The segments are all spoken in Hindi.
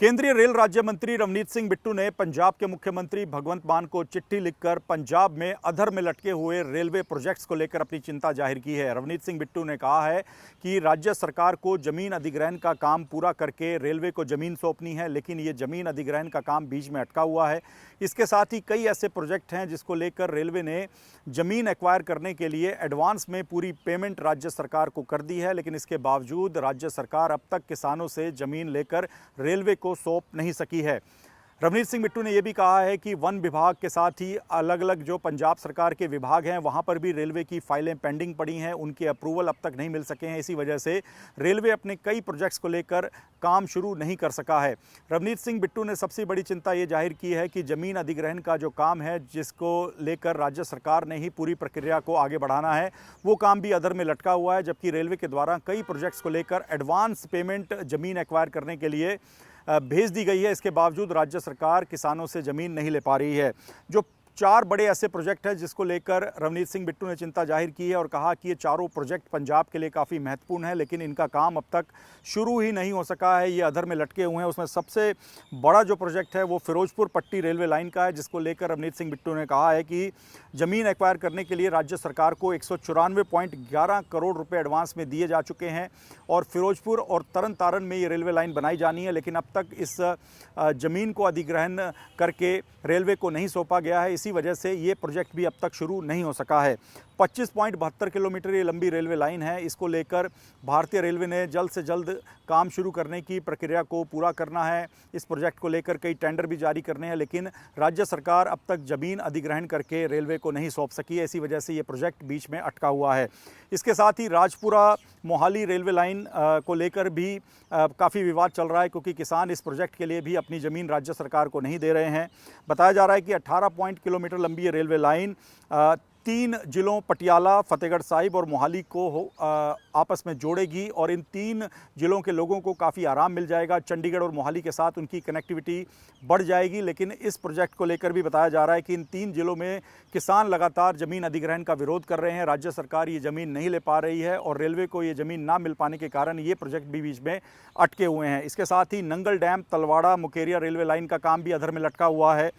केंद्रीय रेल राज्य मंत्री रवनीत सिंह बिट्टू ने पंजाब के मुख्यमंत्री भगवंत मान को चिट्ठी लिखकर पंजाब में अधर में लटके हुए रेलवे प्रोजेक्ट्स को लेकर अपनी चिंता जाहिर की है। रवनीत सिंह बिट्टू ने कहा है कि राज्य सरकार को जमीन अधिग्रहण का काम पूरा करके रेलवे को जमीन सौंपनी है, लेकिन ये जमीन अधिग्रहण का काम बीच में अटका हुआ है। इसके साथ ही कई ऐसे प्रोजेक्ट हैं जिसको लेकर रेलवे ने जमीन एक्वायर करने के लिए एडवांस में पूरी पेमेंट राज्य सरकार को कर दी है, लेकिन इसके बावजूद राज्य सरकार अब तक किसानों से जमीन लेकर रेलवे को सौंप नहीं सकी है। रवनीत सिंह बिट्टू ने यह भी कहा है कि वन विभाग के साथ ही अलग अलग जो पंजाब सरकार के विभाग हैं वहां पर भी रेलवे की फाइलें पेंडिंग पड़ी हैं, उनके अप्रूवल अब तक नहीं मिल सके हैं। इसी वजह से रेलवे अपने कई प्रोजेक्ट्स को लेकर काम शुरू नहीं कर सका है। रवनीत सिंह बिट्टू ने सबसे बड़ी चिंता ये जाहिर की है कि जमीन अधिग्रहण का जो काम है, जिसको लेकर राज्य सरकार ने ही पूरी प्रक्रिया को आगे बढ़ाना है, वो काम भी अधर में लटका हुआ है, जबकि रेलवे के द्वारा कई प्रोजेक्ट्स को लेकर एडवांस पेमेंट जमीन एक्वायर करने के लिए भेज दी गई है। इसके बावजूद राज्य सरकार किसानों से ज़मीन नहीं ले पा रही है। जो 4 बड़े ऐसे प्रोजेक्ट हैं जिसको लेकर रवनीत सिंह बिट्टू ने चिंता जाहिर की है और कहा कि ये चारों प्रोजेक्ट पंजाब के लिए काफ़ी महत्वपूर्ण है, लेकिन इनका काम अब तक शुरू ही नहीं हो सका है, ये अधर में लटके हुए हैं। उसमें सबसे बड़ा जो प्रोजेक्ट है वो फिरोजपुर पट्टी रेलवे लाइन का है, जिसको लेकर रवनीत सिंह बिट्टू ने कहा है कि ज़मीन एक्वायर करने के लिए राज्य सरकार को 194.11 करोड़ रुपये एडवांस में दिए जा चुके हैं और फिरोजपुर और तरन तारण में ये रेलवे लाइन बनाई जानी है, लेकिन अब तक इस ज़मीन को अधिग्रहण करके रेलवे को नहीं सौंपा गया है। इसी वजह से ये प्रोजेक्ट भी अब तक शुरू नहीं हो सका है। 25.72 किलोमीटर ये लंबी रेलवे लाइन है। इसको लेकर भारतीय रेलवे ने जल्द से जल्द काम शुरू करने की प्रक्रिया को पूरा करना है। इस प्रोजेक्ट को लेकर कई टेंडर भी जारी करने हैं, लेकिन राज्य सरकार अब तक ज़मीन अधिग्रहण करके रेलवे को नहीं सौंप सकी है। इसी वजह से ये प्रोजेक्ट बीच में अटका हुआ है। इसके साथ ही राजपुरा मोहाली रेलवे लाइन को लेकर भी काफ़ी विवाद चल रहा है, क्योंकि किसान इस प्रोजेक्ट के लिए भी अपनी ज़मीन राज्य सरकार को नहीं दे रहे हैं। बताया जा रहा है कि 18 किलोमीटर लंबी ये रेलवे लाइन 3 जिलों पटियाला, फतेहगढ़ साहिब और मोहाली को आपस में जोड़ेगी और इन 3 जिलों के लोगों को काफ़ी आराम मिल जाएगा। चंडीगढ़ और मोहाली के साथ उनकी कनेक्टिविटी बढ़ जाएगी। लेकिन इस प्रोजेक्ट को लेकर भी बताया जा रहा है कि इन 3 जिलों में किसान लगातार ज़मीन अधिग्रहण का विरोध कर रहे हैं। राज्य सरकार ये ज़मीन नहीं ले पा रही है और रेलवे को ये ज़मीन ना मिल पाने के कारण ये प्रोजेक्ट भी बीच में अटके हुए हैं। इसके साथ ही Nangal dam Talwara Mukerian railway line का काम भी अधर में लटका हुआ है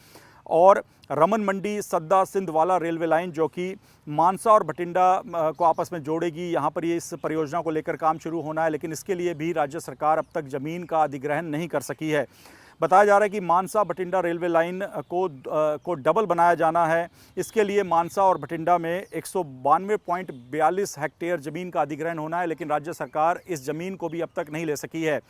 और रमन मंडी सद्दा सिंधवाला रेलवे लाइन, जो कि मानसा और भटिंडा को आपस में जोड़ेगी, यहाँ पर ये इस परियोजना को लेकर काम शुरू होना है, लेकिन इसके लिए भी राज्य सरकार अब तक ज़मीन का अधिग्रहण नहीं कर सकी है। बताया जा रहा है कि मानसा भटिंडा रेलवे लाइन को डबल बनाया जाना है। इसके लिए मानसा और भटिंडा में 192.42 हेक्टेयर ज़मीन का अधिग्रहण होना है, लेकिन राज्य सरकार इस ज़मीन को भी अब तक नहीं ले सकी है।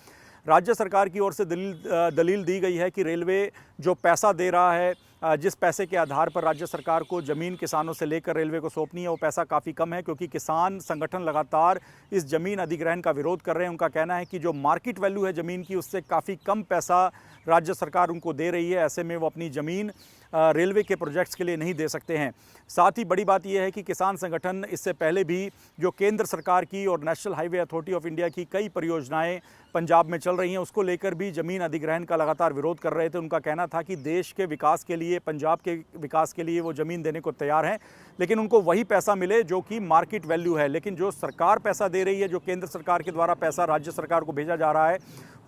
राज्य सरकार की ओर से दलील दी गई है कि रेलवे जो पैसा दे रहा है, जिस पैसे के आधार पर राज्य सरकार को ज़मीन किसानों से लेकर रेलवे को सौंपनी है, वो पैसा काफ़ी कम है, क्योंकि किसान संगठन लगातार इस ज़मीन अधिग्रहण का विरोध कर रहे हैं। उनका कहना है कि जो मार्केट वैल्यू है ज़मीन की, उससे काफ़ी कम पैसा राज्य सरकार उनको दे रही है। ऐसे में वो अपनी ज़मीन रेलवे के प्रोजेक्ट्स के लिए नहीं दे सकते हैं। साथ ही बड़ी बात यह है कि किसान संगठन इससे पहले भी जो केंद्र सरकार की और national highway authority of India की कई परियोजनाएं पंजाब में चल रही हैं, उसको लेकर भी ज़मीन अधिग्रहण का लगातार विरोध कर रहे थे। उनका कहना था कि देश के विकास के लिए, पंजाब के विकास के लिए वो ज़मीन देने को तैयार हैं, लेकिन उनको वही पैसा मिले जो कि मार्केट वैल्यू है। लेकिन जो सरकार पैसा दे रही है, जो केंद्र सरकार के द्वारा पैसा राज्य सरकार को भेजा जा रहा है,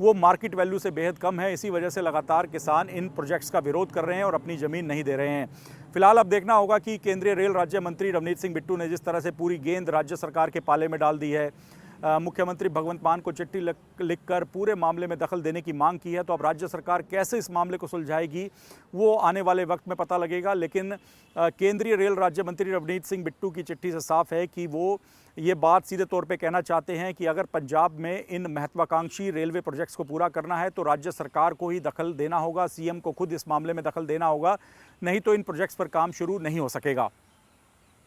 वो मार्केट वैल्यू से बेहद कम है। इसी वजह से लगातार किसान इन प्रोजेक्ट्स का विरोध कर रहे हैं और अपनी ज़मीन नहीं दे रहे हैं। फिलहाल अब देखना होगा कि केंद्रीय रेल राज्य मंत्री रवनीत सिंह बिट्टू ने जिस तरह से पूरी गेंद राज्य सरकार के पाले में डाल दी है, मुख्यमंत्री भगवंत मान को चिट्ठी लिखकर पूरे मामले में दखल देने की मांग की है, तो अब राज्य सरकार कैसे इस मामले को सुलझाएगी वो आने वाले वक्त में पता लगेगा। लेकिन केंद्रीय रेल राज्य मंत्री रवनीत सिंह बिट्टू की चिट्ठी से साफ है कि वो ये बात सीधे तौर पे कहना चाहते हैं कि अगर पंजाब में इन महत्वाकांक्षी रेलवे प्रोजेक्ट्स को पूरा करना है तो राज्य सरकार को ही दखल देना होगा, सीएम को खुद इस मामले में दखल देना होगा, नहीं तो इन प्रोजेक्ट्स पर काम शुरू नहीं हो सकेगा।